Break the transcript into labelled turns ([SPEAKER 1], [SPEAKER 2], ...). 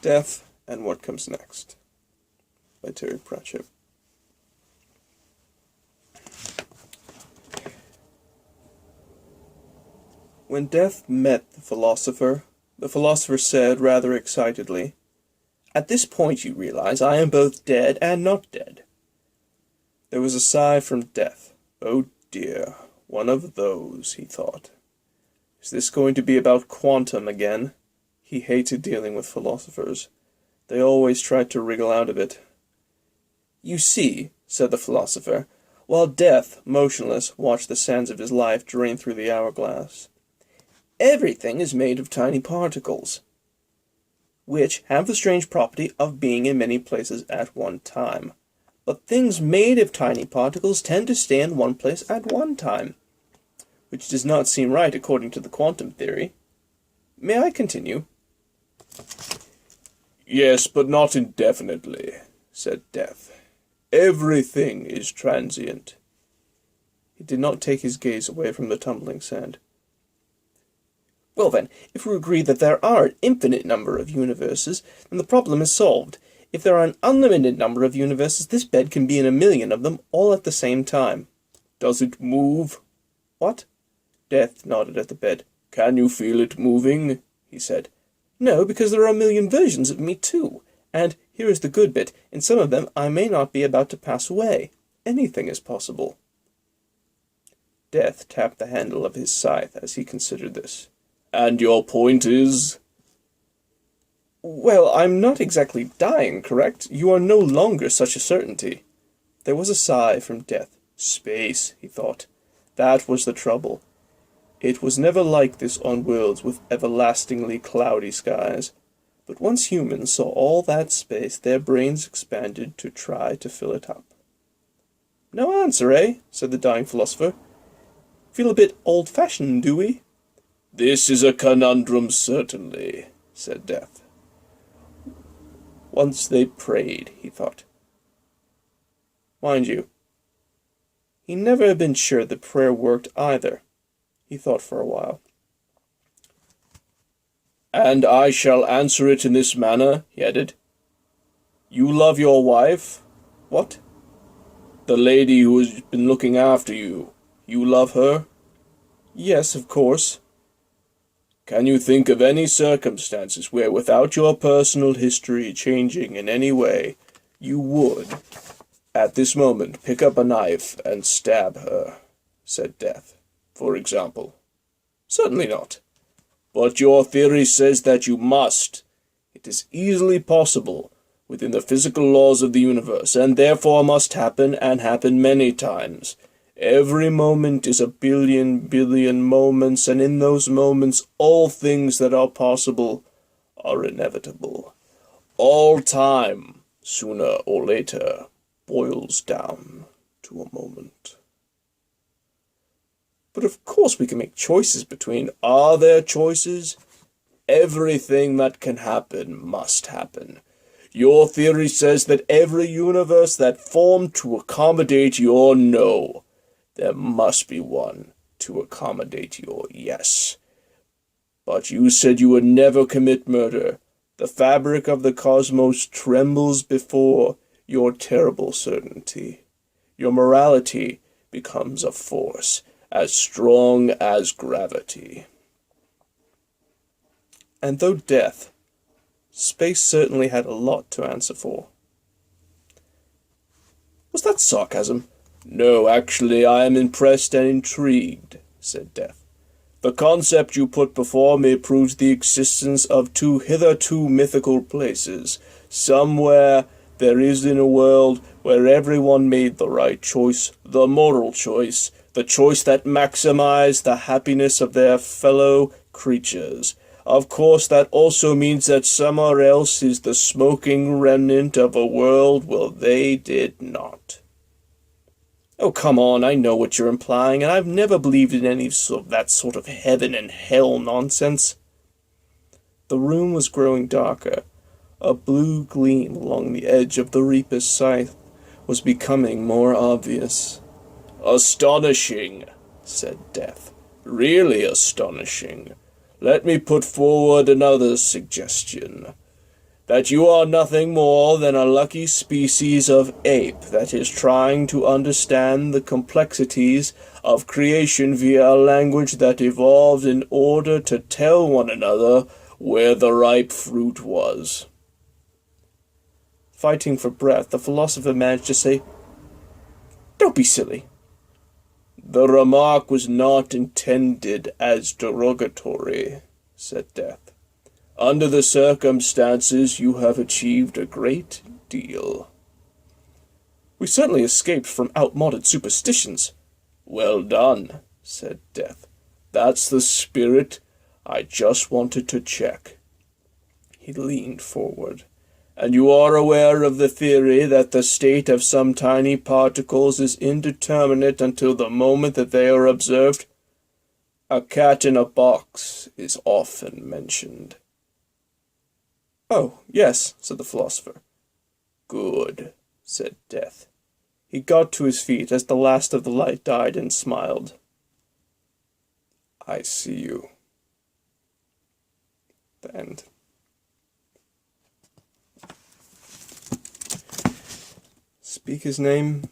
[SPEAKER 1] Death and What Comes Next by Terry Pratchett. When Death met the philosopher said rather excitedly, "At this point you realize I am both dead and not dead." There was a sigh from Death. "Oh dear, one of those," he thought. "Is this going to be about quantum again?" He hated dealing with philosophers. They always tried to wriggle out of it. "You see," said the philosopher, while Death, motionless, watched the sands of his life drain through the hourglass, "everything is made of tiny particles, which have the strange property of being in many places at one time. But things made of tiny particles tend to stay in one place at one time, which does not seem right according to the quantum theory. May I continue?" "Yes, but not indefinitely," said Death. "Everything is transient." He did not take his gaze away from the tumbling sand. "Well then, if we agree that there are an infinite number of universes, then the problem is solved. If there are an unlimited number of universes, this bed can be in a million of them all at the same time." "Does it move?" "What?" Death nodded at the bed. "Can you feel it moving?" he said. "No, because there are a million versions of me too. And, here is the good bit, in some of them I may not be about to pass away. Anything is possible." Death tapped the handle of his scythe as he considered this. "And your point is?" "Well, I'm not exactly dying, correct? You are no longer such a certainty." There was a sigh from Death. Space, he thought. That was the trouble. It was never like this on worlds with everlastingly cloudy skies. But once humans saw all that space, their brains expanded to try to fill it up. "No answer, eh?" said the dying philosopher. "Feel a bit old-fashioned, do we?" "This is a conundrum, certainly," said Death. Once they prayed, he thought. Mind you, he never had been sure the prayer worked either. He thought for a while. "And I shall answer it in this manner," he added. "You love your wife?" "What?" "The lady who has been looking after you. You love her?" "Yes, of course." "Can you think of any circumstances where, without your personal history changing in any way, you would, at this moment, pick up a knife and stab her?" said Death. "For example." "Certainly not." "But your theory says that you must. It is easily possible, within the physical laws of the universe, and therefore must happen, and happen many times. Every moment is a billion moments, and in those moments all things that are possible are inevitable. All time, sooner or later, boils down to a moment." "But of course we can make choices between—" "Are there choices? Everything that can happen must happen. Your theory says that every universe that formed to accommodate your no, there must be one to accommodate your yes. But you said you would never commit murder. The fabric of the cosmos trembles before your terrible certainty. Your morality becomes a force as strong as gravity." And though Death, space certainly had a lot to answer for. "Was that sarcasm?" "No, actually, I am impressed and intrigued," said Death. "The concept you put before me proves the existence of two hitherto mythical places. Somewhere there is in a world where everyone made the right choice, the moral choice, the choice that maximized the happiness of their fellow creatures. Of course, that also means that somewhere else is the smoking remnant of a world where they did not." "Oh, come on, I know what you're implying, and I've never believed in any of that sort of heaven and hell nonsense." The room was growing darker. A blue gleam along the edge of the Reaper's scythe was becoming more obvious. "Astonishing," said Death. "Really astonishing. Let me put forward another suggestion. that you are nothing more than a lucky species of ape that is trying to understand the complexities of creation via a language that evolved in order to tell one another where the ripe fruit was. Fighting for breath, the philosopher managed to say, "Don't be silly." "The remark was not intended as derogatory," said Death. "Under the circumstances, you have achieved a great deal." "We certainly escaped from outmoded superstitions." "Well done," said Death. "That's the spirit I just wanted to check." He leaned forward. "And you are aware of the theory that the state of some tiny particles is indeterminate until the moment that they are observed? A cat in a box is often mentioned." "Oh, yes," said the philosopher. "Good," said Death. He got to his feet as the last of the light died and smiled. "I see you." The end. Speak his name.